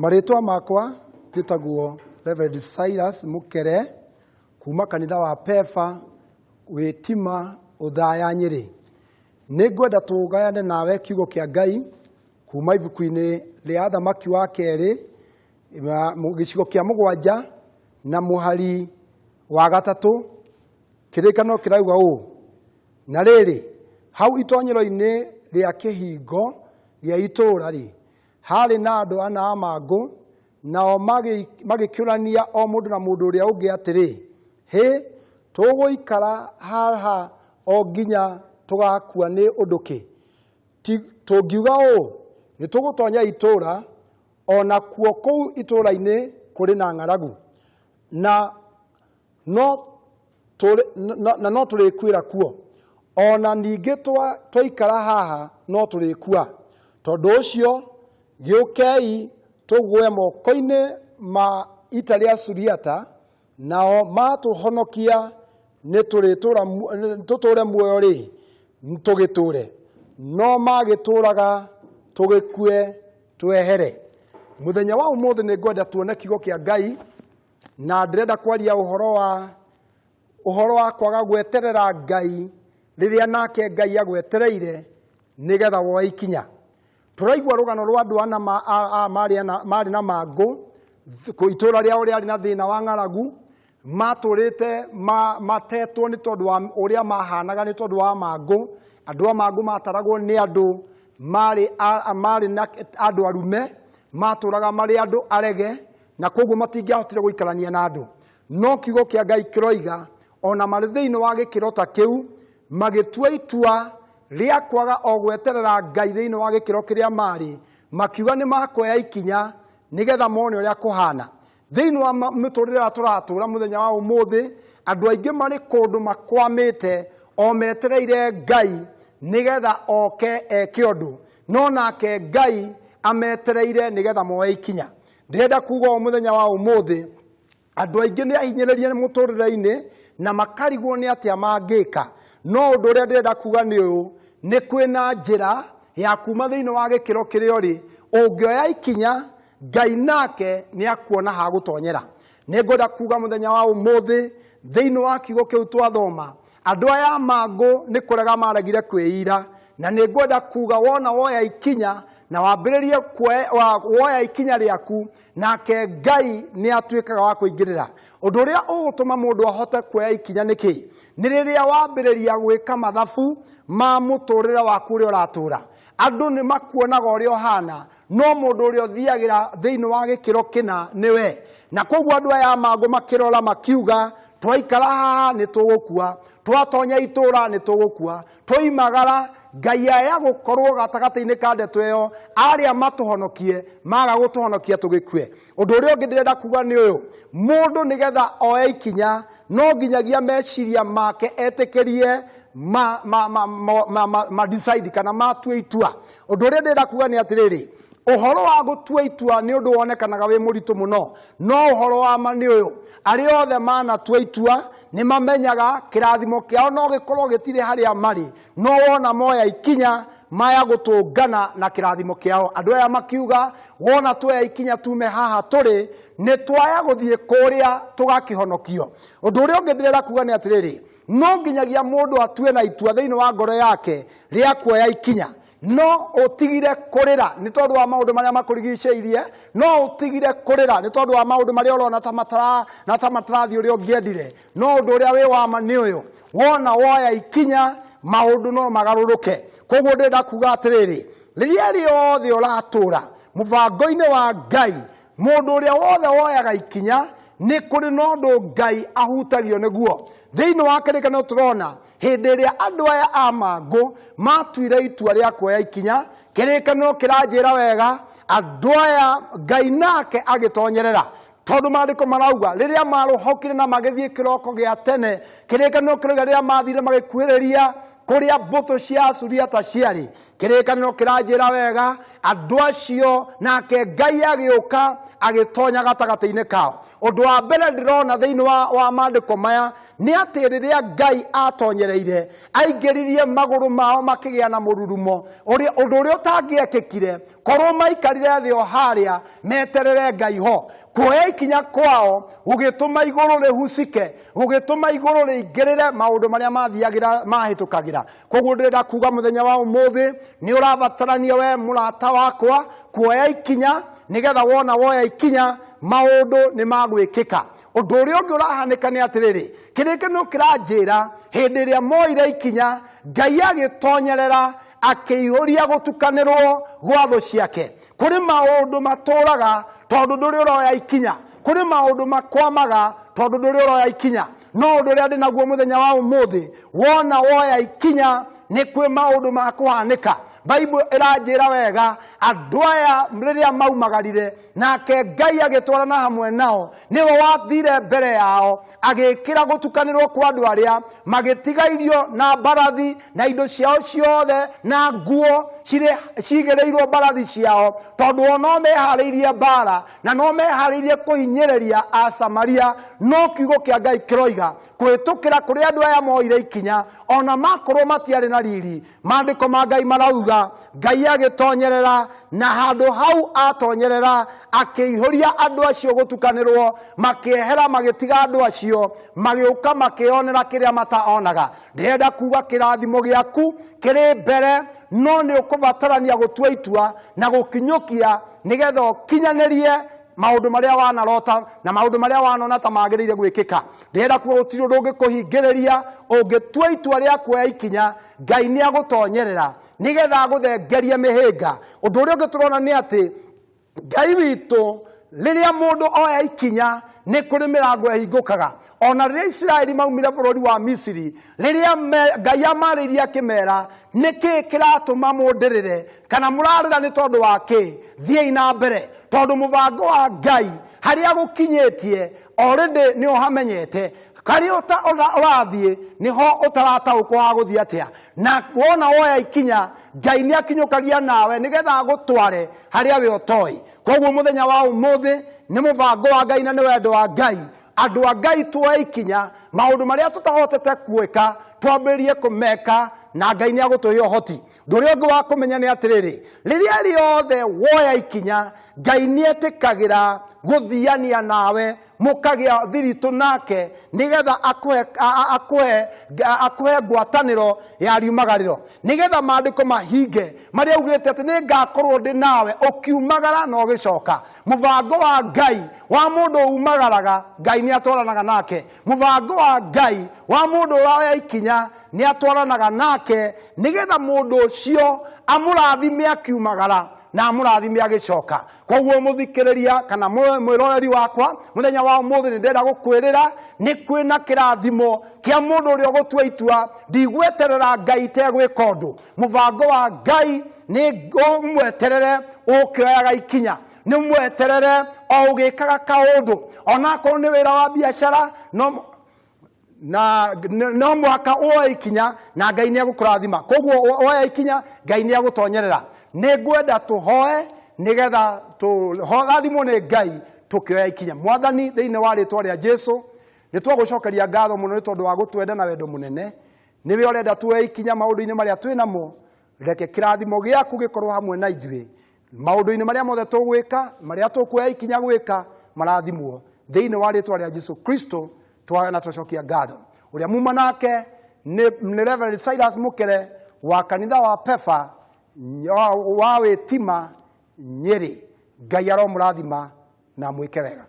Maritwa makwa gitagwo Reverend Silas Mukere kuma kanitha wa Pefa Witima Uthaya Nyeri. Nĩngwenda tũgayane nawe kiugo kĩa Ngai kuma ibuku-inĩ rĩa Athamaki wa Kerĩ gĩcigo kĩa 7 na mũhari wa 3. Kĩrĩkanĩro kĩrauga ũũ: na rĩrĩ, hau itonyero-inĩ rĩa kĩhingo gĩa itũũra rĩ, harĩ na andũ ana a mangũ, nao magĩkĩũrania o mũndũ na mũndũ ũrĩa ũngĩ atĩrĩ, hĩ, tũgũikara haha o nginya tũgakua nĩ ũndũ kĩ? Tũngiuga ũũ, nĩ tũgũtonya itũũra, ona kuo kũu itũũra-inĩ kũrĩ na ng'aragu, na no tũrĩkuĩra kuo, ona ningĩ twaikara haha no tũrĩkua. Tondũ ũcio gĩũkei tũgwe moko-inĩ ma ita rĩa Suriata, nao matũhonokia tũtũũre muoyo rĩ, tũgĩtũũre, no magĩtũũraga tũgĩkue twehere. Mũthenya wa ũmũthĩ nĩ ngwenda tuone kiugo kĩa Ngai, na ndĩrenda kwaria ũhoro wa kwaga gweterera Ngai rĩrĩa nake Ngai agwetereire nĩgetha woe ikinya. Tũraigua rũgano rwa andũ ana marĩ na mangũ, itũũra rĩao rĩarĩ na thĩna wa ng'aragu, matũrĩte matetwo nĩ tondũ wa ũrĩa mahanaga nĩ tondũ wa mangũ. Andũ a mangũ mataragwo nĩ andũ marĩ na andũ arume, matũraga marĩ andũ arege, na koguo matingĩahotire gũikarania na andũ. No kiugo kĩa Ngai kĩroiga ona marĩ thĩinĩ wa gĩkĩro ta kĩu, magĩtua itua rĩa kwaga o gweterera Ngai thĩinĩ wa gĩkĩro kĩrĩa marĩ, makiuga nĩ makuoya ikinya nĩgetha mone ũrĩa kũhana. Thĩinĩ wa mĩtũrĩre ĩrĩa tũratũũra mũthenya wa ũmũthĩ, andũ aingĩ marĩ kũndũ makwamĩte o metereire Ngai nĩgetha oke eke ũndũ, no nake Ngai ametereire nĩgetha moe ikinya. Ndĩrenda kuuga o mũthenya wa ũmũthĩ, andũ aingĩ nĩ ahinyĩrĩrie mũtũrĩre-inĩ na makarigwo nĩ atĩa mangĩka. No ũndũ ũrĩa ndĩrenda kuuga nĩ ũyũ: nĩ kwĩna njĩra ya kuma thĩinĩ wa gĩkĩro kĩrĩa ũrĩ, ũngĩoya ikinya, Ngai nake nĩ akuona ha gũtonyera. Nĩ ngwenda kuuga mũthenya wa ũmũthĩ, thĩinĩ wa kiugo kĩu twathoma, andũ aya mangũ nĩ kũrega maregire kwĩira, na nĩ ngwenda kuuga wona woya ikinya na wambĩrĩrie woya ikinya rĩaku, nake Ngai nĩ atuĩkaga wa kũingĩrĩra. Ũndũ ũrĩa ũgũtũma mũndũ ahote kuoya ikinya nĩ kĩ? Nĩ rĩrĩa wambĩrĩria gwĩka mathabu ma mũtũũrĩre waku ũrĩa ũratũũra. Andũ nĩ makuonaga ũrĩa ũhana, no mũndũ ũrĩa ũthiagĩra thĩinĩ wa gĩkĩro kĩna nĩwe. Na koguo andũ aya mangũ makĩrora makiuga, twaikara haha nĩ tũgũkua, twatonya itũũra nĩ tũgũkua, twoimagara Ngai aya gũkorwo gatagatĩ-inĩ ka ndeto ĩyo, arĩa matũhonokie, maga gũtũhonokia tũgĩkue. Ũndũ ũrĩa ũngĩ ndĩrenda kuuga nĩ ũyũ: mũndũ nĩgetha oe ikinya, no nginyagia meciria make etĩkĩrie decide kana matue itua. Ũndũ ũrĩa ndĩrenda kuuga nĩ atĩrĩrĩ, ũhoro wa gũtua itua nĩ ũndũ wonekanaga wĩ mũritũ mũno, no ũhoro wa ma nĩ ũyũ: arĩa othe manatua itua nĩ mamenyaga kĩrathimo kĩao no gĩkorwo gĩtirĩ harĩa marĩ, no wona moya ikinya maya gũtũngana na kĩrathimo kĩao. Andũ aya makiuga, wona tuoya ikinya tume haha tũrĩ, nĩ twaya gũthiĩ kũrĩa tũgakĩhonokio. Ũndũ ũrĩa ũngĩ ndĩrenda kuuga nĩ atĩrĩrĩ, no nginyagia mũndũ atue na itua thĩinĩ wa ngoro yake rĩa kuoya ikinya, no ũtigire kũrĩra nĩ tondũ wa maũndũ marĩa makũrigicĩirie, no ũtigire kũrĩra nĩ tondũ wa maũndũ marĩa ũrona ta matarathiĩ ũrĩa ũngĩendire. No ũndũ ũrĩa wĩ wa ma nĩ ũyũ: wona woya ikinya, maũndũ no magarũrũke. Koguo ndĩrenda kuuga atĩrĩrĩ, rĩrĩa rĩothe ũratũũra mũbango-inĩ wa Ngai, mũndũ ũrĩa wothe woyaga ikinya, nĩ kũrĩ na ũndũ Ngai ahutagio nĩguo. Thĩinĩ wa kĩrĩkanĩro tũrona hĩndĩ ĩrĩa andũ aya a mangũ matuire itua rĩa kuoya ikinya, kĩrĩkanĩro kĩranjĩra wega, andũ aya Ngai nake agĩtonyerera. Tondũ maandĩko marauga rĩrĩa marũhokire na magĩthiĩ kĩroko gĩa tene, kĩrĩkanĩro kĩrauga rĩrĩa mathire magĩkuhĩrĩria kũrĩa mbũtũ cia Suriata ciarĩ, kĩrĩkanĩro kĩranjĩra wega, andũ acio nake Ngai agĩũka agĩtonya gatagatĩ-inĩ kao. Undu wa mbere ndirona thiini wa maandiko maya ni ati riria Ngai atonyereire aingiririe maguru mao makigia na mururumo undu uria utangiekikire korwo maikarire thio haria meterere Ngai ho kuoya ikinya kwao gugituma iguru rihucike gugituma iguru riingirire maundu maria mathiagira mahitukagira. Koguo ndirenda kuga muthenya wa umuthi ni urabatarania we murata wakwa kuoya ikinya nigetha wona woya ikinya maundu ni magwikika. Undu uria ungi urahanika ni atiriri kirikano kiranjira hindi iria moire ikinya Ngai agitonyerera akiihuria gutukanirwo gwa thu ciake. Kuri maundu maturaga tondu nduri uroya ikinya, kuri maundu makwamaga tondu nduri uroya ikinya. No undu uria ndi naguo muthenya wa umuthi wona woya ikinya ni kwi maundu makuhanika. Bible iranjira wega andu aya riria maumagarire nake Ngai agitwarana hamwe nao niwe wathire mbere yao agikira gutukanirwo kwa andu aria magitigairio na barathi na indo ciao ciothe na nguo cigereirwo barathi ciao tondu ono mehariirie bara na no mehariirie kuhinyiriria a Samaria. No kiugo kia Ngai kiroiga kwitukira kuri andu aya moire ikinya ona makorwo matiari na riri. Maandiko ma Ngai marauga Ngai agitonyerera na handu hau atonyerera akiihuria andu acio gutukanirwo makiehera magitiga andu acio magiuka makionera kiria mataonaga. Ndirenda kuga kirathimo giaku kiri mbere no ni ukubatarania gutua itua na gukinyukia nigetha ukinyanirie maundu maria wanarota na maundu maria wanona ta magirire gwikika. Ndirenda kuga gutiri undu ungikuhingiriria ungitua itua ria kuoya ikinya Ngai ni agutonyerera nigetha aguthengerie mihinga. Undu uria ungi turona ni ati Ngai witu riria mundu oya ikinya ni kuri mirango ehingukaga. Ona riria Israeli maumire bururi wa Misiri riria Ngai amariria kimera niki kiratuma mundirire kana murarira ni tondu wake thiei na mbere tondu mubango wa Ngai haria gukinyetie already ni uhamenyete kari urathie niho utarataukwo wa guthia atia na wona woya ikinya Ngai ni akinyukagia nawe nigetha agutware haria we utoi. Koguo muthenya wa umuthi ni mubango wa Ngai na ni wendo wa Ngai andu a Ngai tuoya ikinya maundu maria tutahotete kuika twambirie kumeka na Ngai ni agutuhe uhoti. Nduri ungi wa kumenya ni atiriri riria riothe woya ikinya Ngai ni etikagira guthiania nawe mukagia thiritu nake nigetha akuhe ngwataniro ya riumagariro nigetha maandiko mahinge maria ugite ati ni ngakorwo ndi nawe ukiumagara no gicoka. Mubango wa Ngai wa mundu umagaraga Ngai ni atwaranaga nake. Mubango wa Ngai wa mundu uraya ikinya ni atwaranaga nake nigetha mundu ucio amurathime akiumagara na amurathime agicoka. Koguo muthikiriria kana mwiroreri wakwa muthenya wa umuthi ni ndenda gukwirira ni kwina kirathimo kia mundu uria gutua itua ndigweterera Ngai tegwika undu. Mubango wa Ngai ni umweterere ukioyaga ikinya ni mweterere o ugikaga kaundu ona ko ni wira wa biashara no mwaka oya ikinya na Ngai ni agukurathima. Koguo oya ikinya Ngai ni agutonyerera. Ni ngwenda tuhoe nigetha tuhogathimo ni Ngai tukioya ikinya. Mwathani thiini wa ritwa ria Jesu ni twagucokeria ngatho muno ni tondu wa gutwenda na wendo munene. Niwe urenda tuoya ikinya maundu-ini maria twinamo reke kirathimo giaku gikorwo hamwe na ithuĩ maundu-ini maria mothe tugwika maria tukuoya ikinya gwika marathimwo thiini wa ritwa ria Jesu Kristo twaga na tucokia ngatho. Uria muma nake ni Reverend Silas Mukere wa kanitha wa Pefa wa Witima Nyeri. Ngai aromurathima na mwike wega.